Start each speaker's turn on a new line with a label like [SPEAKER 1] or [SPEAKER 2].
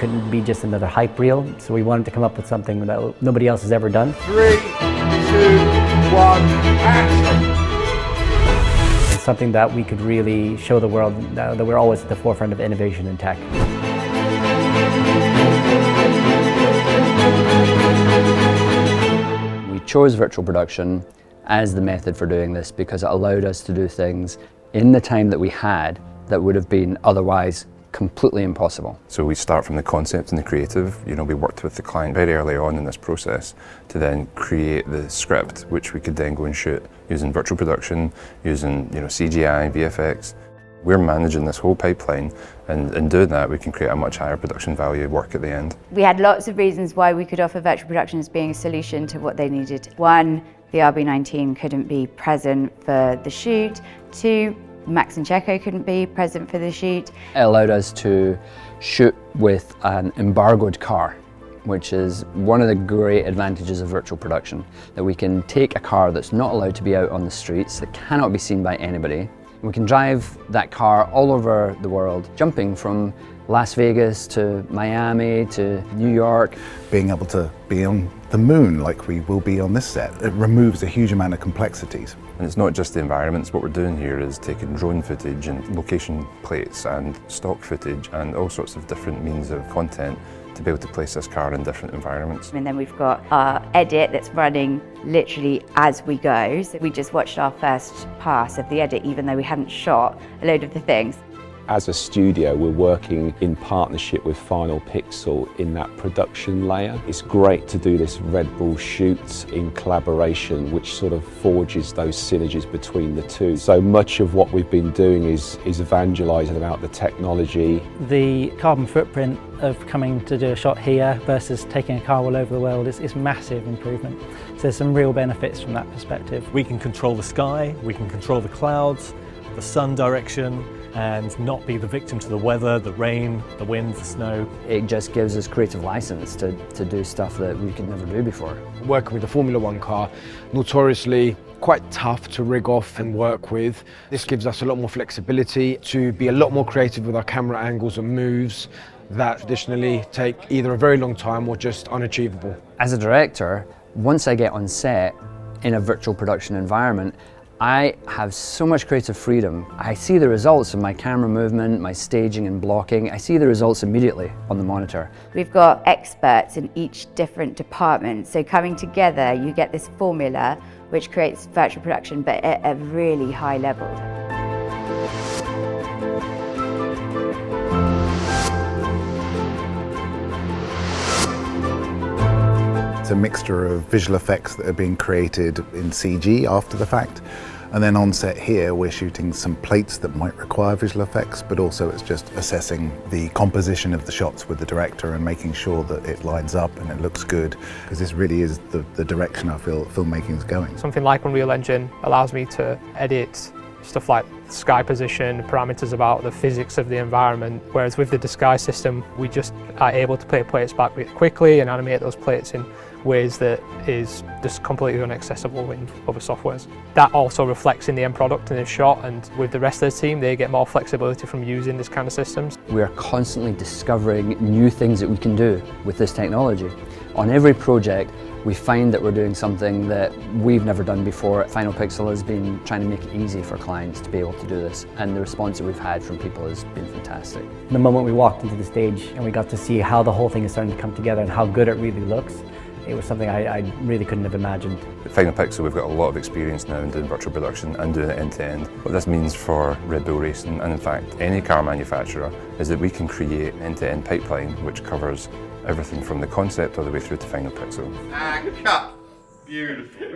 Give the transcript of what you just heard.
[SPEAKER 1] couldn't be just another hype reel, so we wanted to come up with something that nobody else has ever done.
[SPEAKER 2] 3, 2, 1, action!
[SPEAKER 1] It's something that we could really show the world that we're always at the forefront of innovation in tech.
[SPEAKER 3] We chose virtual production as the method for doing this because it allowed us to do things in the time that we had that would have been otherwise completely impossible.
[SPEAKER 4] So we start from the concept and the creative. We worked with the client very early on in this process to then create the script, which we could then go and shoot using virtual production, using CGI, VFX. We're managing this whole pipeline, and in doing that we can create a much higher production value work at the end.
[SPEAKER 5] We had lots of reasons why we could offer virtual production as being a solution to what they needed. 1, the RB19 couldn't be present for the shoot. 2, Max and Checo couldn't be present for the shoot.
[SPEAKER 3] It allowed us to shoot with an embargoed car, which is one of the great advantages of virtual production, that we can take a car that's not allowed to be out on the streets, that cannot be seen by anybody. We can drive that car all over the world, jumping from Las Vegas to Miami to New York.
[SPEAKER 6] Being able to be on the moon like we will be on this set, it removes a huge amount of complexities.
[SPEAKER 4] And it's not just the environments. What we're doing here is taking drone footage and location plates and stock footage and all sorts of different means of content to be able to place this car in different environments.
[SPEAKER 5] And then we've got our edit that's running literally as we go. So we just watched our first pass of the edit, even though we hadn't shot a load of the things.
[SPEAKER 7] As a studio, we're working in partnership with Final Pixel in that production layer. It's great to do this Redbull shoot in collaboration, which sort of forges those synergies between the two. So much of what we've been doing is evangelizing about the technology.
[SPEAKER 8] The carbon footprint of coming to do a shot here versus taking a car all over the world is massive improvement. So there's some real benefits from that perspective.
[SPEAKER 9] We can control the sky, we can control the clouds, the sun direction, and not be the victim to the weather, the rain, the wind, the snow.
[SPEAKER 3] It just gives us creative license to do stuff that we could never do before.
[SPEAKER 10] Working with the Formula One car, notoriously quite tough to rig off and work with. This gives us a lot more flexibility to be a lot more creative with our camera angles and moves that traditionally take either a very long time or just unachievable.
[SPEAKER 3] As a director, once I get on set in a virtual production environment, I have so much creative freedom. I see the results of my camera movement, my staging and blocking. I see the results immediately on the monitor.
[SPEAKER 5] We've got experts in each different department, so coming together you get this formula which creates virtual production but at a really high level.
[SPEAKER 6] It's a mixture of visual effects that are being created in CG after the fact, and then on set here we're shooting some plates that might require visual effects, but also it's just assessing the composition of the shots with the director and making sure that it lines up and it looks good, because this really is the direction I feel filmmaking is going.
[SPEAKER 11] Something like Unreal Engine allows me to edit stuff like sky position, parameters about the physics of the environment, whereas with the disguise system we just are able to play plates back quickly and animate those plates in ways that is just completely inaccessible in other softwares. That also reflects in the end product in the shot, and with the rest of the team they get more flexibility from using this kind of systems.
[SPEAKER 3] We are constantly discovering new things that we can do with this technology. On every project we find that we're doing something that we've never done before. Final Pixel has been trying to make it easy for clients to be able to do this, and the response that we've had from people has been fantastic.
[SPEAKER 1] The moment we walked into the stage and we got to see how the whole thing is starting to come together and how good it really looks, it was something I really couldn't have imagined.
[SPEAKER 4] At Final Pixel we've got a lot of experience now in doing virtual production and doing it end to end. What this means for Redbull Racing, and in fact any car manufacturer, is that we can create an end-to-end pipeline which covers everything from the concept all the way through to Final Pixel.
[SPEAKER 2] And cut! Beautiful.